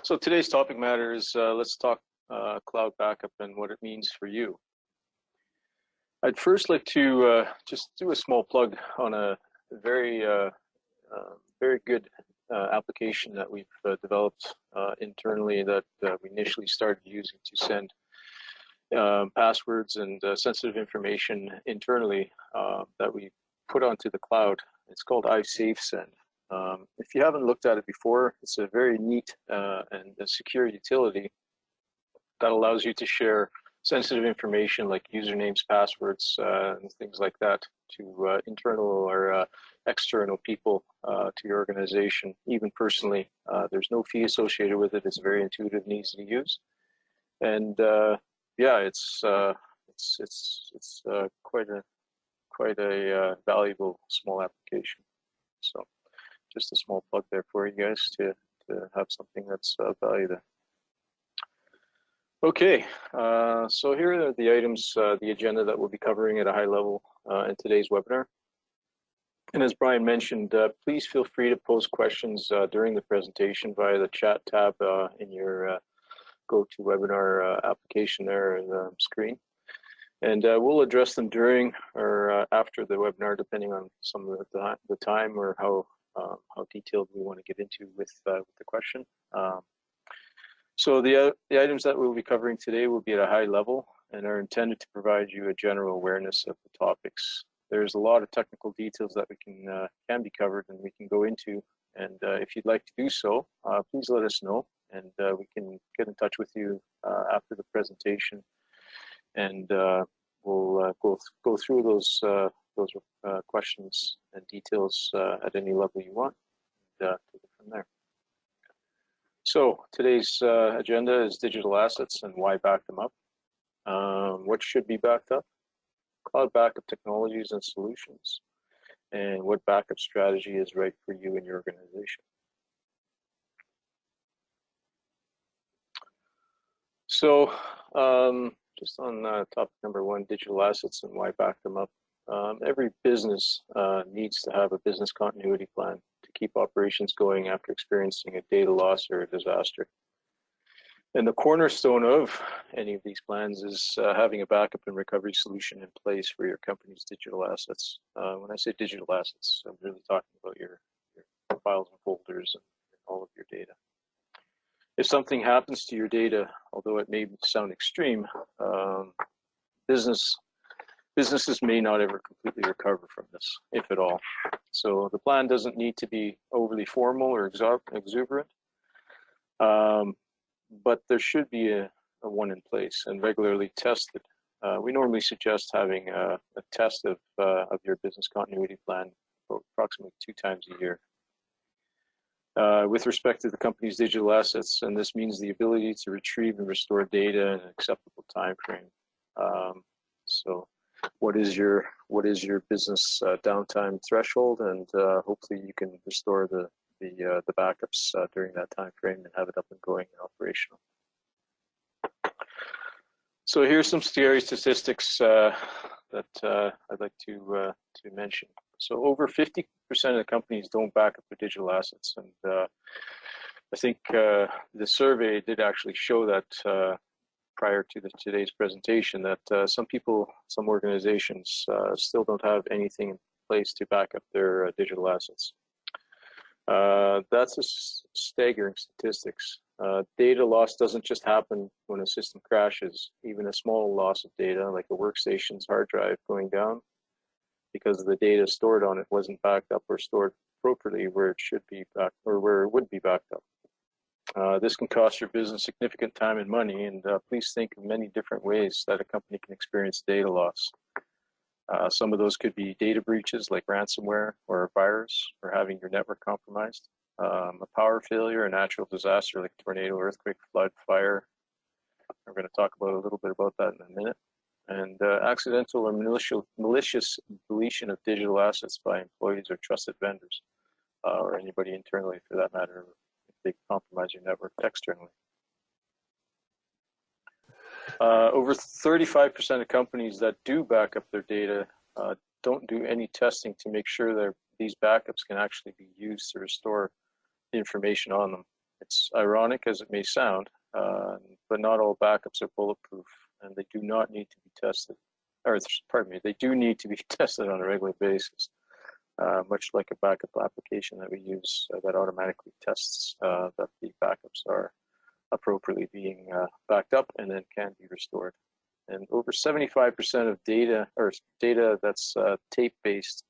So today's topic matter is let's talk cloud backup and what it means for you. I'd first like to just do a small plug on a very good application that we've developed internally that we initially started using to send passwords and sensitive information internally that we put onto the cloud. It's called iSafeSend. If you haven't looked at it before, it's a very neat and a secure utility that allows you to share sensitive information like usernames, passwords, and things like that to internal or external people to your organization, even personally. There's no fee associated with it. It's very intuitive and easy to use, and yeah, it's quite a valuable small application. So just a small plug there for you guys to have something that's of value there. Okay, so here are the items, the agenda that we'll be covering at a high level in today's webinar. And as Brian mentioned, please feel free to pose questions during the presentation via the chat tab in your GoToWebinar application there on the screen. And we'll address them during or after the webinar, depending on some of the time or how detailed we want to get into with the question. So the items that we'll be covering today will be at a high level and are intended to provide you a general awareness of the topics. There's a lot of technical details that we can be covered and we can go into. And if you'd like to do so, please let us know, and we can get in touch with you after the presentation, and we'll go through those questions and details at any level you want, and take it from there. So today's agenda is digital assets and why back them up. What should be backed up? Cloud backup technologies and solutions, and what backup strategy is right for you and your organization. So just on topic number one, digital assets and why back them up. Every business needs to have a business continuity plan to keep operations going after experiencing a data loss or a disaster. And the cornerstone of any of these plans is having a backup and recovery solution in place for your company's digital assets. When I say digital assets, I'm really talking about your files and folders and all of your data. If something happens to your data, although it may sound extreme, businesses may not ever completely recover from this, if at all. So the plan doesn't need to be overly formal or exuberant, but there should be a one in place and regularly tested. We normally suggest having a test of your business continuity plan approximately 2 times a year. With respect to the company's digital assets, and this means the ability to retrieve and restore data in an acceptable time frame. So what is your business downtime threshold, and hopefully you can restore the backups during that time frame and have it up and going and operational. So here's some scary statistics that I'd like to mention. So over 50% of the companies don't back up their digital assets, and I think the survey did actually show that prior to today's presentation that some organizations still don't have anything in place to back up their digital assets. That's a staggering statistics. Data loss doesn't just happen when a system crashes. Even a small loss of data, like a workstation's hard drive going down, because the data stored on it wasn't backed up or stored appropriately where it should be backed or where it would be backed up. This can cost your business significant time and money, and please think of many different ways that a company can experience data loss. Some of those could be data breaches like ransomware or a virus, or having your network compromised. A power failure, a natural disaster like tornado, earthquake, flood, fire. We're going to talk about a little bit about that in a minute. And accidental or malicious deletion of digital assets by employees or trusted vendors, or anybody internally for that matter, if they compromise your network externally. Over 35% of companies that do back up their data don't do any testing to make sure that these backups can actually be used to restore the information on them. It's ironic as it may sound, but not all backups are bulletproof, and they do not need to be tested, or pardon me, they do need to be tested on a regular basis, much like a backup application that we use that automatically tests that the backups are appropriately being backed up and then can be restored. And over 75% of data, or data that's tape-based,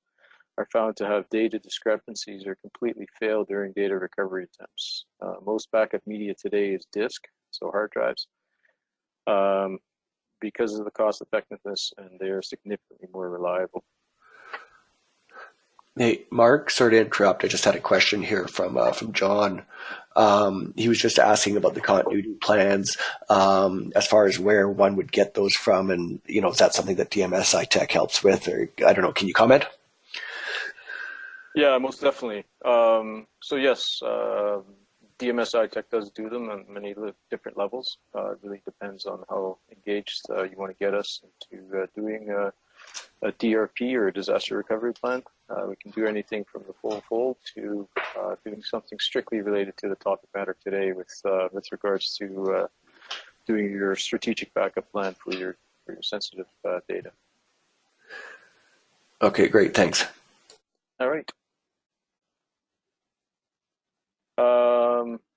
are found to have data discrepancies or completely fail during data recovery attempts. Most backup media today is disk, so hard drives, because of the cost effectiveness, and they are significantly more reliable. Hey, Mark, sorry to interrupt. I just had a question here from John. He was just asking about the continuity plans, as far as where one would get those from, and is that something that DMSI Tech helps with, or I don't know? Can you comment? Yeah, most definitely. So yes, DMSI Tech does do them on many different levels. It really depends on how engaged you want to get us into doing a DRP, or a disaster recovery plan. We can do anything from the full fold to doing something strictly related to the topic matter today with regards to doing your strategic backup plan for your sensitive data. Okay, great. Thanks. All right.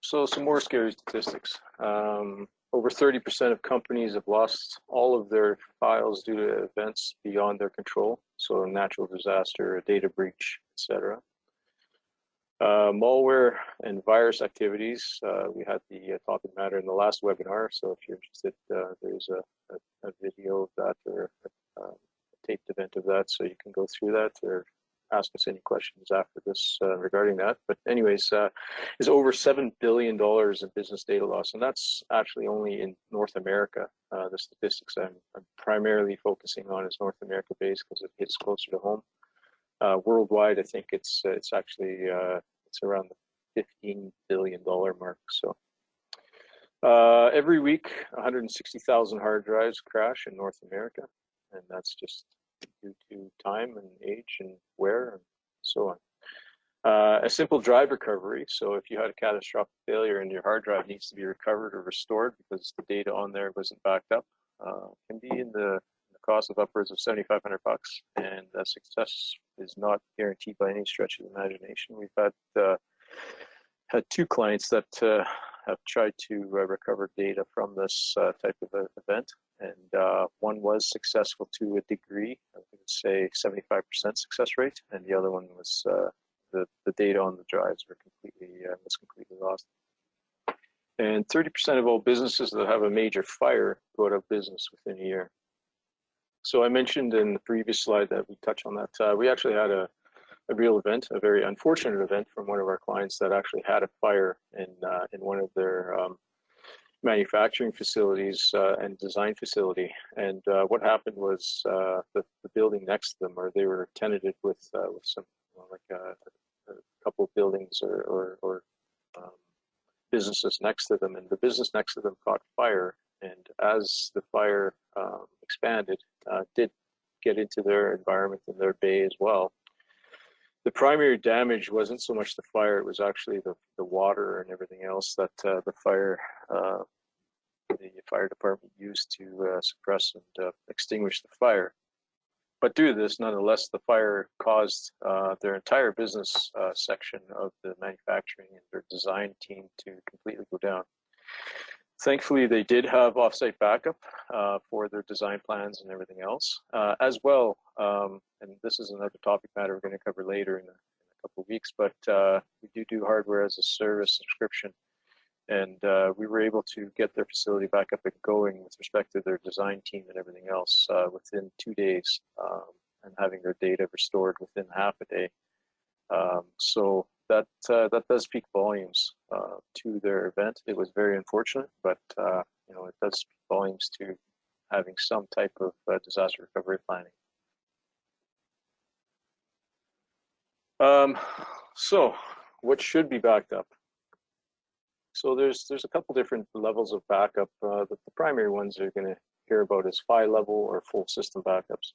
So some more scary statistics. Over 30% of companies have lost all of their files due to events beyond their control. So a natural disaster, a data breach, etc. Malware and virus activities. We had the topic matter in the last webinar. So if you're interested, there's a video of that, or a taped event of that. So you can go through that, or ask us any questions after this regarding that. But anyways, is over $7 billion in business data loss. And that's actually only in North America. The statistics I'm primarily focusing on is North America based because it hits closer to home. Worldwide, I think it's actually it's around the $15 billion mark. So every week, 160,000 hard drives crash in North America. And that's just due to time and age and wear and so on. A simple drive recovery. So if you had a catastrophic failure and your hard drive needs to be recovered or restored because the data on there wasn't backed up, can be in the cost of upwards of $7,500, and that success is not guaranteed by any stretch of the imagination. We've had two clients that have tried to recover data from this type of event, and one was successful to a degree. I would say 75% success rate, and the other one was the data on the drives were completely lost. And 30% of all businesses that have a major fire go out of business within a year. So I mentioned in the previous slide that we touched on that. We actually had a real event, a very unfortunate event from one of our clients that actually had a fire in one of their manufacturing facilities and design facility. And what happened was the building next to them, or they were tenanted with some like a couple of buildings or businesses next to them, and the business next to them caught fire. And as the fire expanded, did get into their environment and their bay as well. The primary damage wasn't so much the fire; it was actually the water and everything else that the fire department used to suppress and extinguish the fire. But due to this, nonetheless, the fire caused their entire business section of the manufacturing and their design team to completely go down. Thankfully, they did have offsite backup for their design plans and everything else, as well. And this is another topic matter we're going to cover later in a couple of weeks, but we do hardware as a service subscription. And we were able to get their facility back up and going with respect to their design team and everything else within 2 days, and having their data restored within half a day. So that does speak volumes to their event. It was very unfortunate, but it does speak volumes to having some type of disaster recovery planning. So what should be backed up? So there's a couple different levels of backup. The primary ones you're going to hear about is file level or full system backups.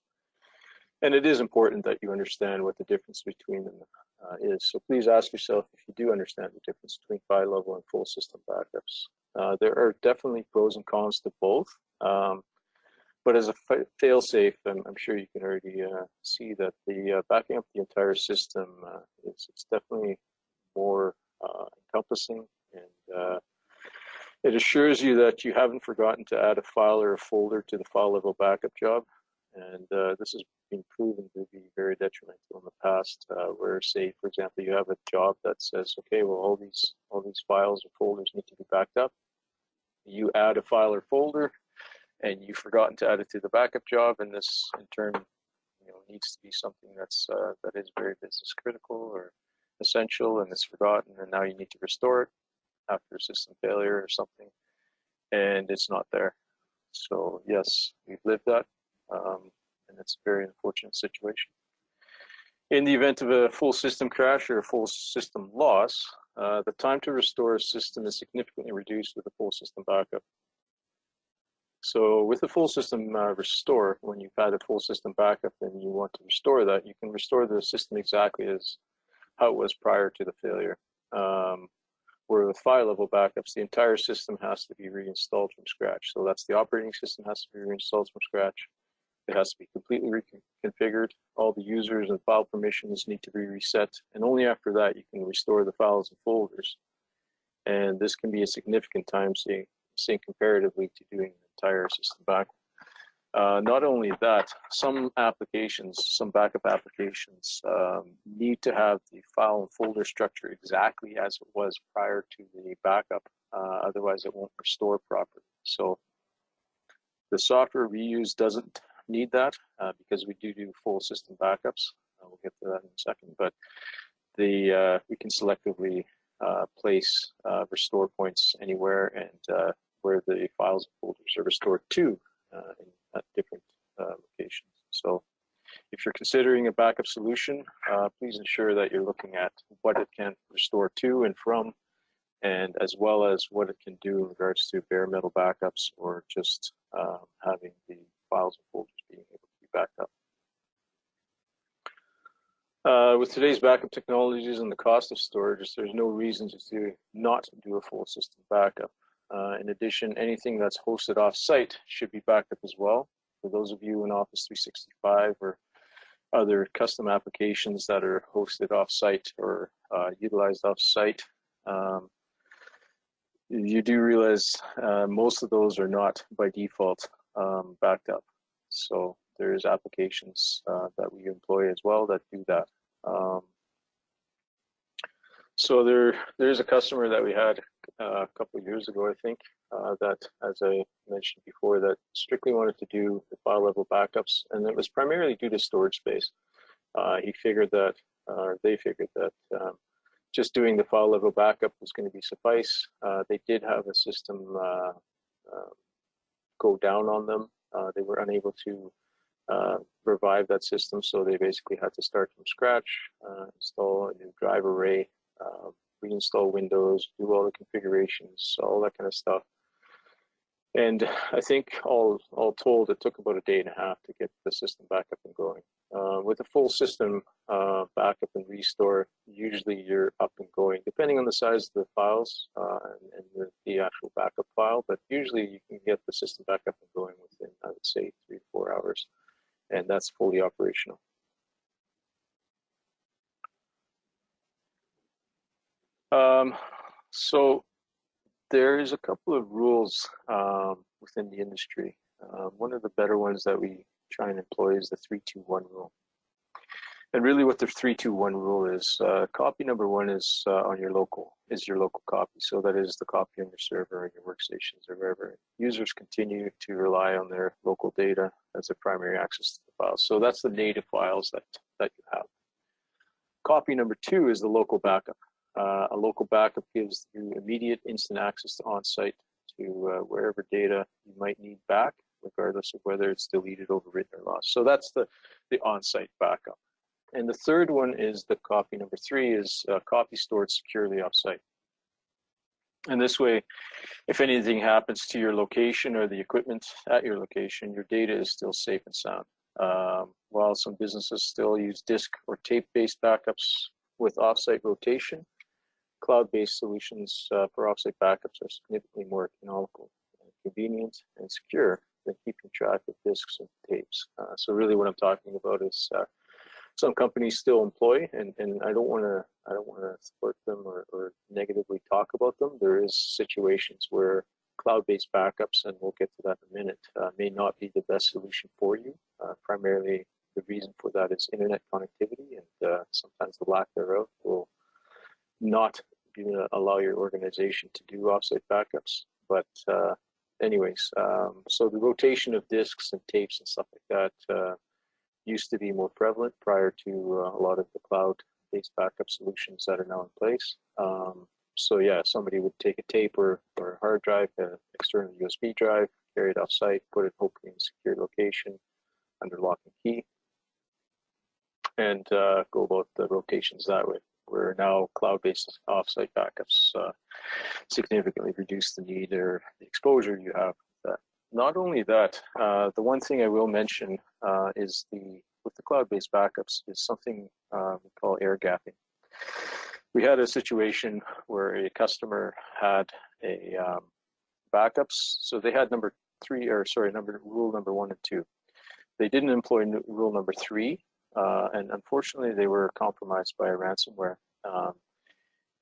And it is important that you understand what the difference between them is. So please ask yourself if you do understand the difference between file level and full system backups. There are definitely pros and cons to both. But as a fail-safe, I'm sure you can already see that the backing up the entire system it's definitely more encompassing, and it assures you that you haven't forgotten to add a file or a folder to the file level backup job. And this has been proven to be very detrimental in the past, where, say, for example, you have a job that says, okay, well, all these files or folders need to be backed up. You add a file or folder, and you've forgotten to add it to the backup job, and this in turn, needs to be something that is very business critical or essential, and it's forgotten, and now you need to restore it after a system failure or something, and it's not there. So yes, we've lived that, and it's a very unfortunate situation. In the event of a full system crash or a full system loss, the time to restore a system is significantly reduced with a full system backup. So with a full system restore, when you've had a full system backup and you want to restore that, you can restore the system exactly as how it was prior to the failure. Where with file level backups, the entire system has to be reinstalled from scratch. So that's the operating system has to be reinstalled from scratch. It has to be completely reconfigured. All the users and file permissions need to be reset. And only after that, you can restore the files and folders. And this can be a significant time sink comparatively to doing the entire system backup. Not only that, some applications, some backup applications need to have the file and folder structure exactly as it was prior to the backup. Otherwise, it won't restore properly. So the software we use doesn't need that because we do full system backups. We'll get to that in a second. But we can selectively place restore points anywhere and where the files and folders are restored to at different locations. So if you're considering a backup solution, please ensure that you're looking at what it can restore to and from, and as well as what it can do in regards to bare metal backups or just having the files and folders being able to be backed up. With today's backup technologies and the cost of storage, there's no reason to not do a full system backup. In addition, anything that's hosted off-site should be backed up as well. For those of you in Office 365 or other custom applications that are hosted off-site or utilized off-site, you do realize most of those are not by default backed up. So there's applications that we employ as well that do that. So there's a customer that we had a couple of years ago, I think, that, as I mentioned before, that strictly wanted to do the file level backups, and it was primarily due to storage space. He figured that, or they figured that, just doing the file level backup was going to be suffice. They did have a system go down on them. They were unable to revive that system, so they basically had to start from scratch, install a new drive array, reinstall Windows, do all the configurations, all that kind of stuff. And I think all told, it took about a day and a half to get the system back up and going. With a full system backup and restore, usually you're up and going, depending on the size of the files and the actual backup file, but usually you can get the system back up and going within, I would say, 3 to 4 hours, and that's fully operational. So there's a couple of rules within the industry. One of the better ones that we try and employ is the 3-2-1 rule. And really what the 3-2-1 rule is, copy number one is your local copy. So that is the copy on your server or your workstations or wherever. Users continue to rely on their local data as their primary access to the files. So that's the native files that you have. Copy number two is the local backup. A local backup gives you immediate instant access to on-site to wherever data you might need back, regardless of whether it's deleted, overwritten, or lost. So that's the on-site backup. And the third one is the copy number three is copy stored securely off-site. And this way, if anything happens to your location or the equipment at your location, your data is still safe and sound. While some businesses still use disk or tape-based backups, with offsite rotation, cloud-based solutions for offsite backups are significantly more economical, convenient, and secure than keeping track of disks and tapes. So really what I'm talking about is some companies still employ, and I don't want to support them or negatively talk about them. There is situations where cloud-based backups, and we'll get to that in a minute, may not be the best solution for you. Primarily, the reason for that is internet connectivity, and sometimes the lack thereof will not allow your organization to do offsite backups. But anyways, so the rotation of disks and tapes and stuff like that used to be more prevalent prior to a lot of the cloud-based backup solutions that are now in place. So yeah, somebody would take a tape or a hard drive, an external USB drive, carry it off-site, put it hopefully in a secure location under lock and key, and go about the rotations that way. Where now cloud-based off-site backups significantly reduce the need or the exposure you have. Not only that, the one thing I will mention is with the cloud-based backups is something we call air gapping. We had a situation where a customer had a backups, so they had rule number 1 and 2. They didn't employ rule number 3, and unfortunately they were compromised by a ransomware.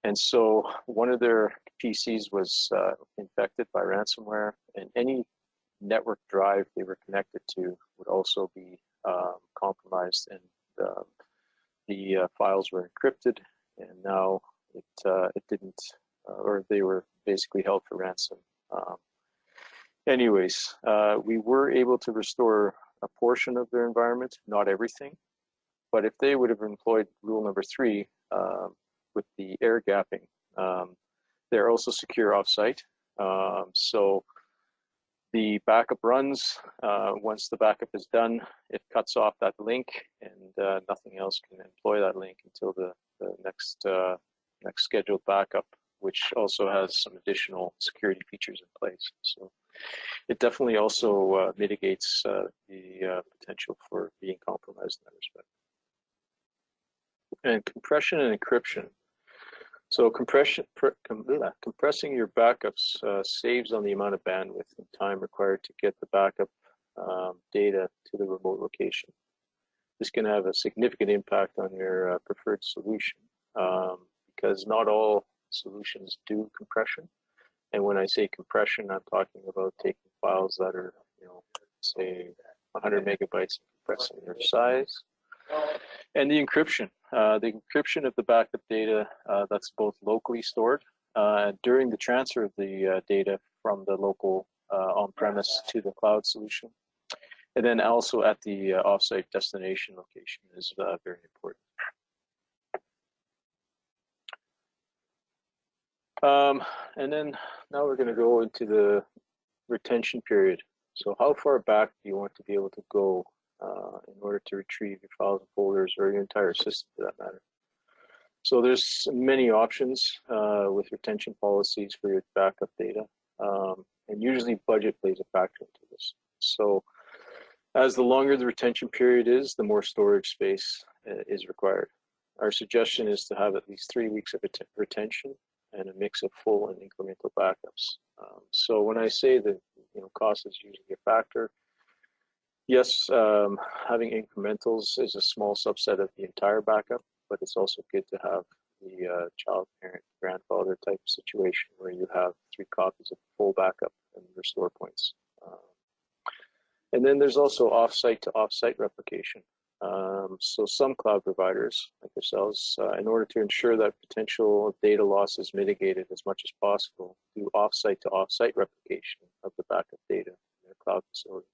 And so one of their PCs was infected by ransomware, and any network drive they were connected to would also be compromised, and the files were encrypted, and now it didn't, or they were basically held for ransom. Anyways, we were able to restore a portion of their environment, not everything, but if they would have employed rule number 3 with the air gapping, they're also secure offsite. So the backup runs. Once the backup is done, it cuts off that link, and nothing else can employ that link until the next scheduled backup, which also has some additional security features in place. So it definitely also mitigates the potential for being compromised in that respect. And compression and encryption. So compressing your backups saves on the amount of bandwidth and time required to get the backup data to the remote location. This can have a significant impact on your preferred solution because not all solutions do compression. And when I say compression, I'm talking about taking files that are, say 100 megabytes and compressing their size. And the encryption. The encryption of the backup data that's both locally stored during the transfer of the data from the local on-premise to the cloud solution, and then also at the offsite destination location is very important. And then now we're going to go into the retention period. So how far back do you want to be able to go in order to retrieve your files and folders, or your entire system for that matter? So there's many options with retention policies for your backup data, and usually budget plays a factor into this. So as the longer the retention period is, the more storage space is required. Our suggestion is to have at least 3 weeks of retention and a mix of full and incremental backups. So when I say that cost is usually a factor, yes, having incrementals is a small subset of the entire backup, but it's also good to have the child, parent, grandfather type of situation where you have 3 copies of full backup and restore points. And then there's also offsite to offsite replication. So some cloud providers like yourselves, in order to ensure that potential data loss is mitigated as much as possible, do offsite to offsite replication of the backup data in their cloud facilities.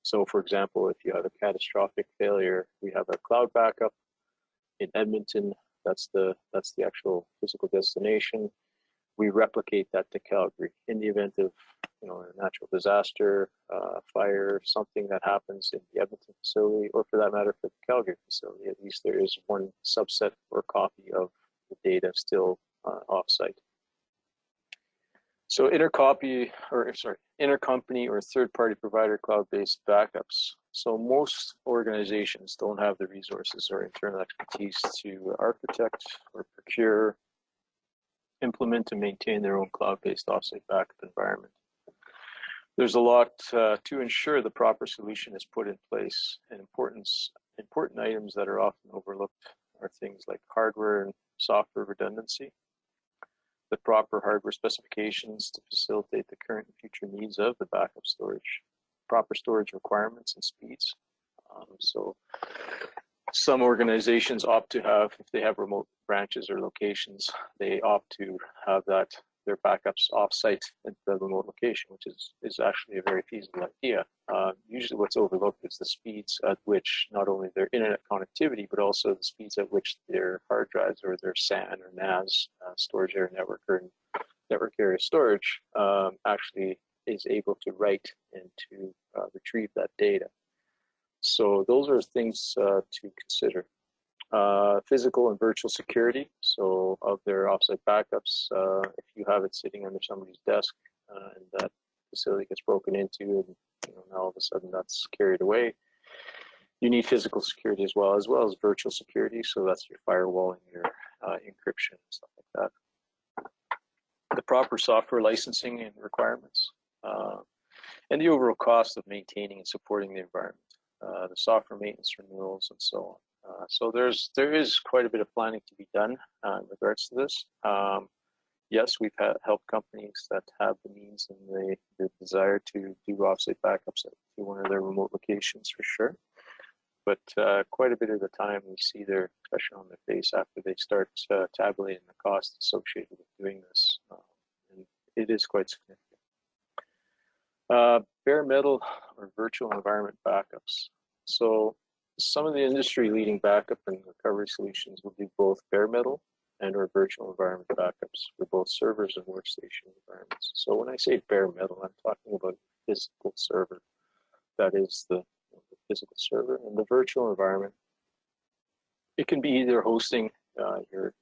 So for example, if you have a catastrophic failure, we have a cloud backup in Edmonton. That's the actual physical destination. We replicate that to Calgary in the event of a natural disaster, fire, something that happens in the Edmonton facility, or for that matter for the Calgary facility. At least there is one subset or copy of the data still offsite. So intercompany or third-party provider cloud-based backups. So most organizations don't have the resources or internal expertise to architect or procure, implement, and maintain their own cloud-based offsite backup environment. There's a lot to ensure the proper solution is put in place, and important items that are often overlooked are things like hardware and software redundancy, the proper hardware specifications to facilitate the current and future needs of the backup storage, proper storage requirements and speeds. So some organizations opt to have, if they have remote branches or locations, they opt to have their backups offsite at the remote location, which is actually a very feasible idea. Usually what's overlooked is the speeds at which not only their internet connectivity, but also the speeds at which their hard drives or their SAN or NAS, storage area network or network area storage, actually is able to write and to retrieve that data. So those are things to consider. Physical and virtual security, so of their offsite backups, if you have it sitting under somebody's desk and that facility gets broken into and now all of a sudden that's carried away, you need physical security as well as virtual security, so that's your firewalling, your encryption and stuff like that. The proper software licensing and requirements, and the overall cost of maintaining and supporting the environment, the software maintenance renewals and so on. So there is quite a bit of planning to be done in regards to this. Yes, we've helped companies that have the means and the desire to do offsite backups at one of their remote locations for sure. But quite a bit of the time we see their expression on their face after they start tabulating the costs associated with doing this. And it is quite significant. Bare metal or virtual environment backups. So some of the industry leading backup and recovery solutions will do both bare metal and or virtual environment backups for both servers and workstation environments. So when I say bare metal, I'm talking about a physical server. That is the physical server. And the virtual environment, it can be either hosting your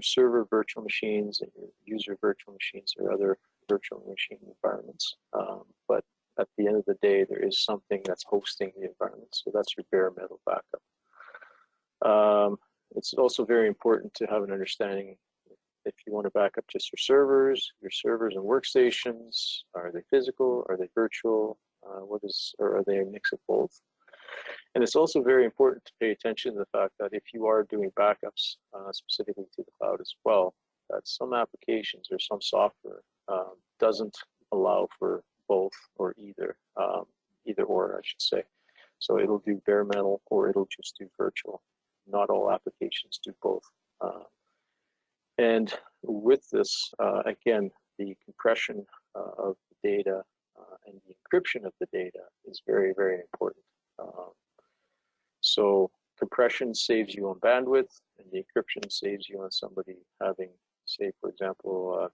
server virtual machines and your user virtual machines or other virtual machine environments. But at the end of the day, there is something that's hosting the environment. So that's your bare metal backup. It's also very important to have an understanding if you want to back up just your servers and workstations. Are they physical? Are they virtual? Or are they a mix of both? And it's also very important to pay attention to the fact that if you are doing backups specifically to the cloud as well, that some applications or some software doesn't allow for both or either or, I should say. So it'll do bare metal or it'll just do virtual. Not all applications do both. And with this, again, the compression of the data and the encryption of the data is very, very important. So compression saves you on bandwidth, and the encryption saves you on somebody having, say, for example,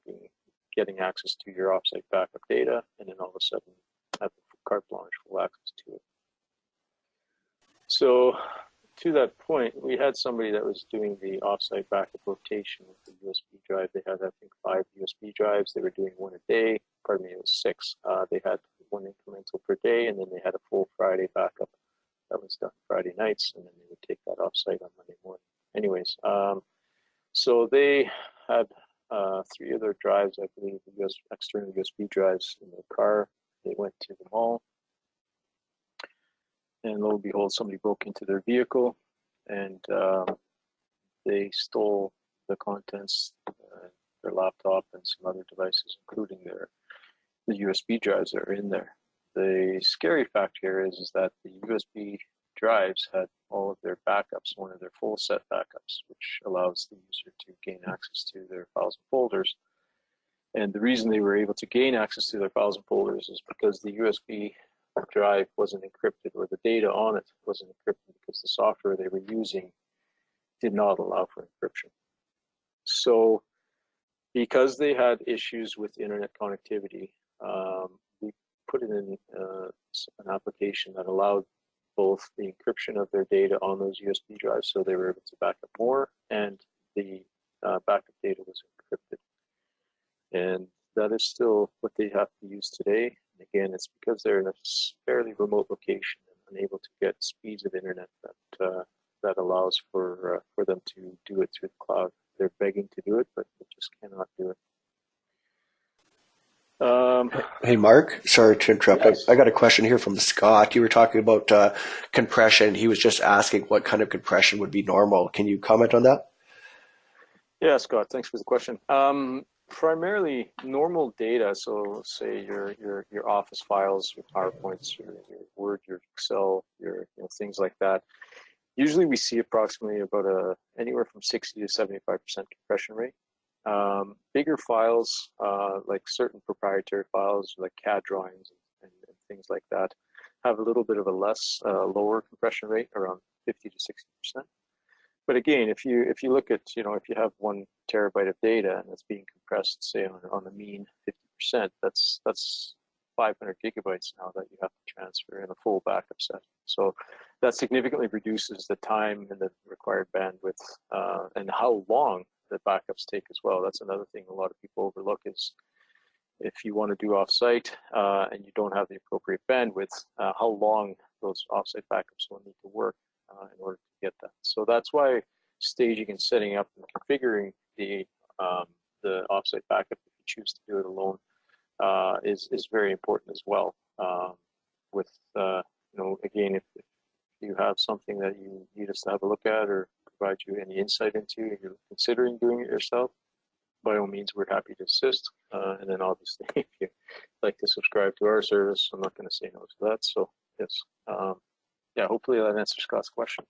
getting access to your offsite backup data, and then all of a sudden have carte blanche full access to it. So to that point, we had somebody that was doing the offsite backup rotation with the USB drive. They had, I think, 5 USB drives. They were doing one a day. Pardon me, it was 6. They had one incremental per day, and then they had a full Friday backup that was done Friday nights, and then they would take that offsite on Monday morning. Anyways, so they had 3 other drives, I believe, external USB drives in their car. They went to the mall, and lo and behold, somebody broke into their vehicle, and they stole the contents, their laptop and some other devices, including the USB drives that are in there. The scary fact here is that the USB drives had all of their backups, one of their full set backups, which allows the user to gain access to their files and folders. And the reason they were able to gain access to their files and folders is because the USB drive wasn't encrypted, or the data on it wasn't encrypted, because the software they were using did not allow for encryption. So because they had issues with internet connectivity, we put it in an application that allowed both the encryption of their data on those USB drives, so they were able to back up more, and the backup data was encrypted. And that is still what they have to use today. And again, it's because they're in a fairly remote location and unable to get speeds of internet that allows for them to do it through the cloud. They're begging to do it, but they just cannot do it. Hey, Mark, sorry to interrupt. Yes. I got a question here from Scott. You were talking about compression. He was just asking what kind of compression would be normal. Can you comment on that? Yeah, Scott, thanks for the question. Primarily normal data, so say your office files, your PowerPoints, your Word, your Excel, your things like that. Usually we see approximately about anywhere from 60 to 75% compression rate. Bigger files, like certain proprietary files, like CAD drawings and things like that, have a little bit of a lower compression rate, around 50 to 60%. But again, if you look at, if you have 1 terabyte of data and it's being compressed, say on a mean 50%, that's 500 gigabytes now that you have to transfer in a full backup set. So that significantly reduces the time and the required bandwidth, and how long the backups take as well. That's another thing a lot of people overlook is if you want to do offsite and you don't have the appropriate bandwidth, how long those offsite backups will need to work in order to get that. So that's why staging and setting up and configuring the offsite backup, if you choose to do it alone, is very important as well. With again, if you have something that you need us to have a look at or provide you any insight into, and you're considering doing it yourself, by all means, we're happy to assist. And then obviously, if you'd like to subscribe to our service, I'm not going to say no to that. So yes, yeah, hopefully that answers Scott's question.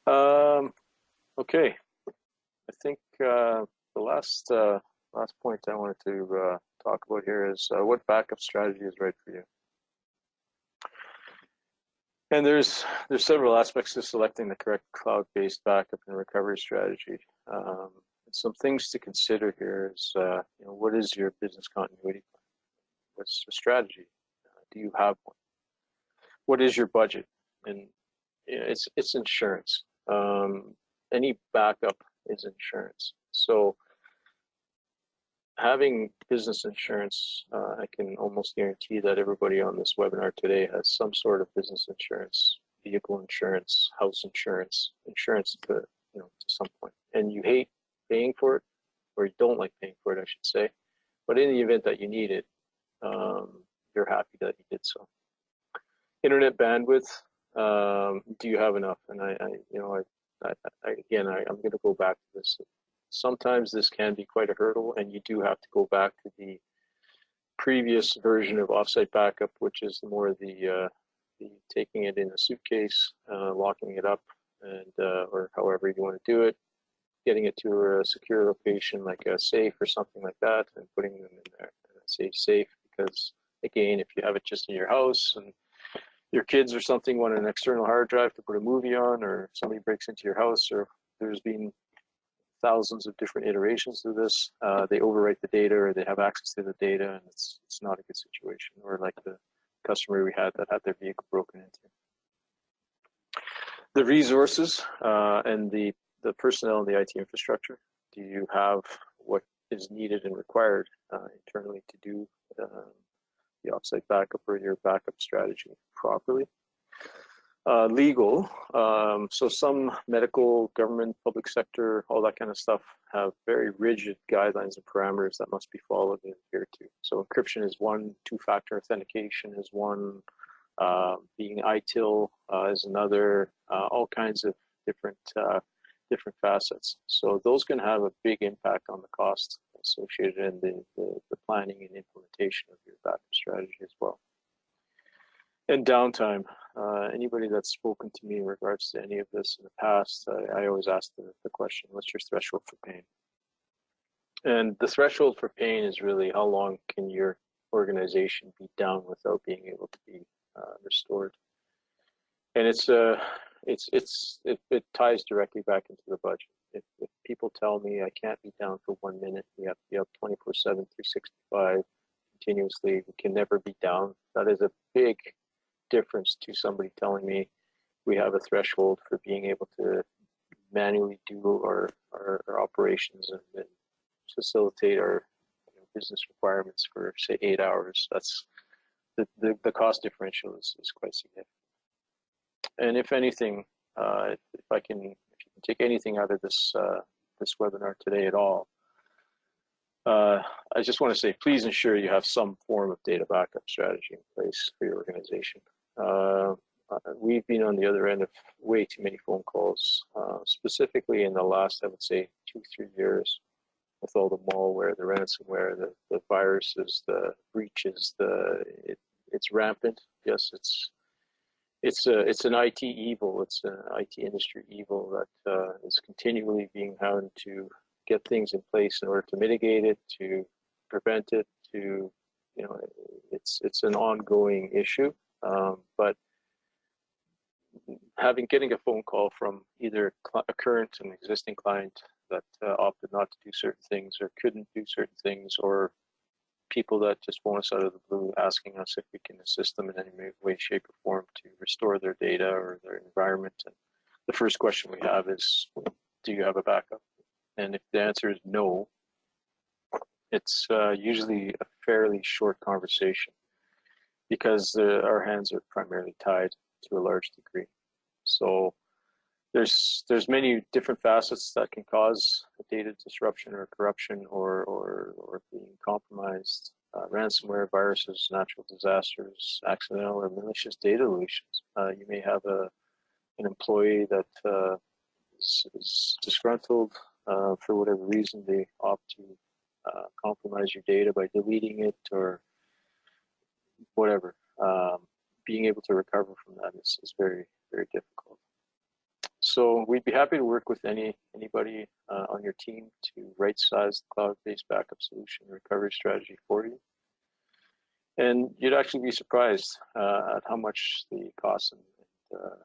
Okay, I think the last point I wanted to talk about here is what backup strategy is right for you. And there's several aspects to selecting the correct cloud-based backup and recovery strategy. Some things to consider here is, what is your business continuity plan? What's the strategy? Do you have one? What is your budget? And it's insurance. Any backup is insurance. So having business insurance, I can almost guarantee that everybody on this webinar today has some sort of business insurance, vehicle insurance, house insurance, insurance to some point. And you hate paying for it, or you don't like paying for it, I should say. But in the event that you need it, you're happy that you did so. Internet bandwidth, do you have enough? And I'm going to go back to this. Sometimes this can be quite a hurdle, and you do have to go back to the previous version of offsite backup, which is more the taking it in a suitcase, locking it up, and or however you want to do it, getting it to a secure location like a safe or something like that, and putting them in there. Safe because again, if you have it just in your house and your kids or something want an external hard drive to put a movie on, or somebody breaks into your house, or there's been thousands of different iterations of this, they overwrite the data or they have access to the data, and it's not a good situation. Or like the customer we had that had their vehicle broken into. The resources and the personnel and the IT infrastructure. Do you have what is needed and required internally to do the offsite backup or your backup strategy properly? Legal, so some medical, government, public sector, all that kind of stuff have very rigid guidelines and parameters that must be followed and adhered to. So encryption is one, 2-factor authentication is one, being ITIL is another, all kinds of different facets. So those can have a big impact on the cost associated in the planning and implementation of your backup strategy as well. And downtime. Anybody that's spoken to me in regards to any of this in the past, I always ask the question, what's your threshold for pain? And the threshold for pain is really how long can your organization be down without being able to be restored. And it ties directly back into the budget. If people tell me I can't be down for 1 minute, we have to be up 24/7, 365 continuously, we can never be down, that is a big difference to somebody telling me we have a threshold for being able to manually do our operations and facilitate our business requirements for, say, 8 hours. That's the cost differential is quite significant. And if anything, if you can take anything out of this this webinar today at all, I just want to say, please ensure you have some form of data backup strategy in place for your organization. We've been on the other end of way too many phone calls, specifically in the last, I would say, 2-3 years, with all the malware, the ransomware, the viruses, the breaches. It's rampant. Yes, it's an IT evil. It's an IT industry evil that is continually being hounded to get things in place in order to mitigate it, to prevent it, to, you know, it's an ongoing issue. But getting a phone call from either a current and existing client that opted not to do certain things or couldn't do certain things, or people that just phone us out of the blue asking us if we can assist them in any way, shape, or form to restore their data or their environment. And the first question we have is, do you have a backup? And if the answer is no, it's usually a fairly short conversation, because our hands are primarily tied to a large degree. So there's many different facets that can cause a data disruption or corruption or being compromised. Ransomware, viruses, natural disasters, accidental or malicious data deletions. You may have an employee that is disgruntled for whatever reason. They opt to compromise your data by deleting it or whatever. Being able to recover from that is very, very difficult. So we'd be happy to work with anybody on your team to right-size the cloud-based backup solution recovery strategy for you. And you'd actually be surprised at how much the costs and the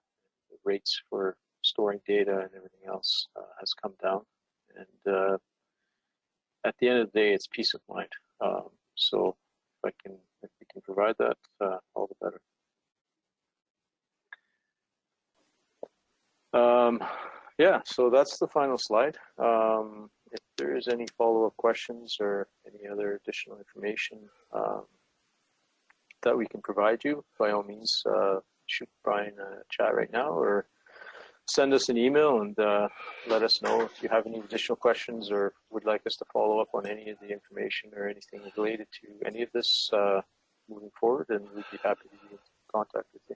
rates for storing data and everything else has come down. And at the end of the day, it's peace of mind. So if we can provide that, all the better. Yeah, so that's the final slide. If there is any follow-up questions or any other additional information that we can provide you, by all means, shoot Brian a chat right now or send us an email and let us know if you have any additional questions or would like us to follow up on any of the information or anything related to any of this moving forward, and we'd be happy to be in contact with you.